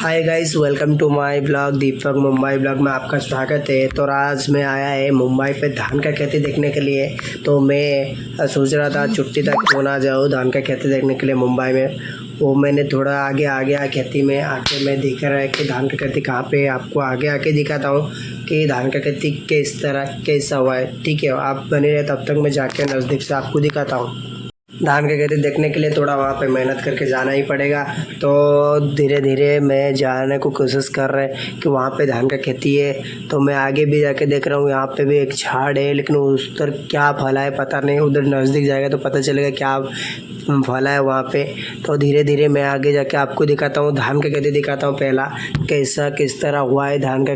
Hi guys, welcome to my blog Deepak Mumbai blog में आपका स्वागत है। तो आज मैं आया है मुंबई पे धान का खेती देखने के लिए। तो मैं सोच रहा था छुट्टी तक क्यों ना जाऊँ धान का खेती देखने के लिए मुंबई में। वो मैंने थोड़ा आगे आ गया खेती में आके मैं दिख रहा है कि धान का खेती कहाँ पे है। आपको आगे आके दिखाता हूँ कि धान का खेती किस तरह कैसा हुआ है। ठीक है, आप बने रहे तब तक मैं जाके नज़दीक से आपको दिखाता हूँ। धान की खेती देखने के लिए थोड़ा वहाँ पे मेहनत करके जाना ही पड़ेगा। तो धीरे धीरे मैं जाने को कोशिश कर रहा है कि वहाँ पे धान का खेती है। तो मैं आगे भी जाके देख रहा हूँ, यहाँ पे भी एक झाड़ है, लेकिन उस पर क्या फला है पता नहीं। उधर नज़दीक जाएगा तो पता चलेगा क्या फला है वहाँ पे। तो धीरे धीरे मैं आगे जाके आपको दिखाता हूँ, धान का खेती दिखाता हूँ। पहला कैसा किस तरह हुआ है धान का